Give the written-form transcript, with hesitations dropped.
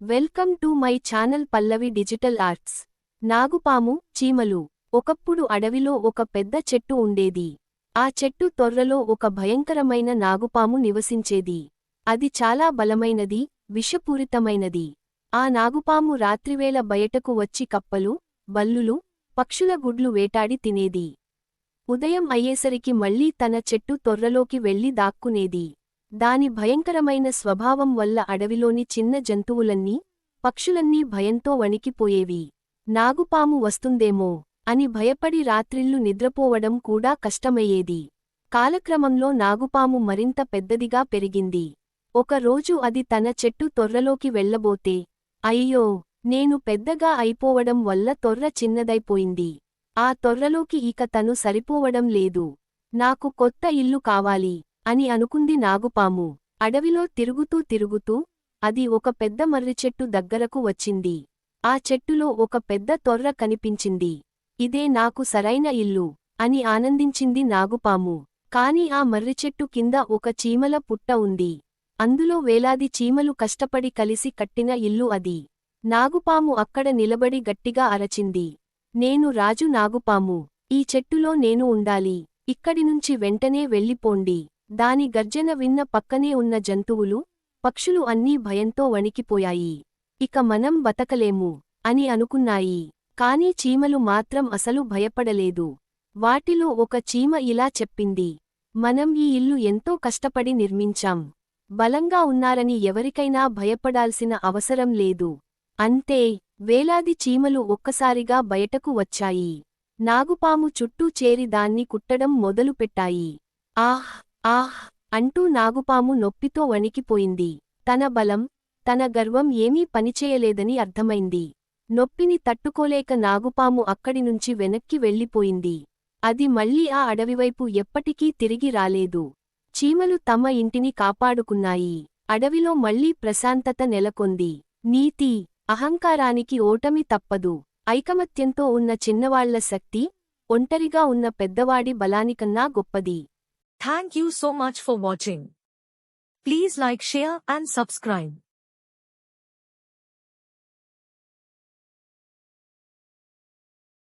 Welcome to my channel Pallavi digital arts. నాగుపాము, చీమలు. ఒకప్పుడు అడవిలో ఒక పెద్ద చెట్టు ఉండేది. ఆ చెట్టు తొర్రలో ఒక భయంకరమైన నాగుపాము నివసించేది. అది చాలా బలమైనది, విషపూరితమైనది. ఆ నాగుపాము రాత్రివేళ బయటకు వచ్చి కప్పలు, బల్లులు, పక్షుల గుడ్లు వేటాడి తినేది. ఉదయం అయ్యేసరికి మళ్లీ తన చెట్టు తొర్రలోకి వెళ్లి దాక్కునేది. దాని భయంకరమైన స్వభావం వల్ల అడవిలోని చిన్న జంతువులన్నీ, పక్షులన్నీ భయంతో వణికిపోయేవి. నాగుపాము వస్తుందేమో అని భయపడి రాత్రిళ్లు నిద్రపోవడం కూడా కష్టమయ్యేది. కాలక్రమంలో నాగుపాము మరింత పెద్దదిగా పెరిగింది. ఒక రోజు అది తన చెట్టు తొర్రలోకి వెళ్లబోతే, అయ్యో, నేను పెద్దగా అయిపోవడం వల్ల తొర్ర చిన్నదైపోయింది. ఆ తొర్రలోకి ఇక తను సరిపోవడం లేదు. నాకు కొత్త ఇల్లు కావాలి అని అనుకుంది నాగుపాము. అడవిలో తిరుగుతూ తిరుగుతూ అది ఒక పెద్ద మర్రిచెట్టు దగ్గరకు వచ్చింది. ఆ చెట్టులో ఒక పెద్ద తొర్ర కనిపించింది. ఇదే నాకు సరైన ఇల్లు అని ఆనందించింది నాగుపాము. కాని ఆ మర్రిచెట్టు కింద ఒక చీమల పుట్ట ఉంది. అందులో వేలాది చీమలు కష్టపడి కలిసి కట్టిన ఇల్లు అది. నాగుపాము అక్కడ నిలబడి గట్టిగా అరచింది. నేను రాజు నాగుపాము. ఈ చెట్టులో నేను ఉండాలి. ఇక్కడినుంచి వెంటనే వెళ్ళిపోండి. దాని గర్జన విన్న పక్కనే ఉన్న జంతువులు, పక్షులు అన్నీ భయంతో వణికిపోయాయి. ఇక మనం బతకలేము అని అనుకున్నాయి. కాని చీమలు మాత్రం అసలు భయపడలేదు. వాటిలో ఒక చీమ ఇలా చెప్పింది, మనం ఈ ఇల్లు ఎంతో కష్టపడి నిర్మించాం. బలంగా ఉన్నారని ఎవరికైనా భయపడాల్సిన అవసరం లేదు. అంతే, వేలాది చీమలు ఒక్కసారిగా బయటకు వచ్చాయి. నాగుపాము చుట్టూ చేరి దాన్ని కుట్టడం మొదలుపెట్టాయి. ఆహ్ ఆహ్ అంటూ నాగుపాము నొప్పితో వణికిపోయింది. తన బలం, తన గర్వం ఏమీ పనిచేయలేదని అర్థమైంది. నొప్పిని తట్టుకోలేక నాగుపాము అక్కడినుంచి వెనక్కి వెళ్ళిపోయింది. అది మళ్లీ ఆ అడవివైపు ఎప్పటికీ తిరిగి రాలేదు. చీమలు తమ ఇంటిని కాపాడుకున్నాయి. అడవిలో మళ్లీ ప్రశాంతత నెలకొంది. నీతి: అహంకారానికి ఓటమి తప్పదు. ఐకమత్యంతో ఉన్న చిన్నవాళ్ల శక్తి, ఒంటరిగా ఉన్న పెద్దవాడి బలానికన్నా గొప్పది. Thank you so much for watching. Please like, share and subscribe.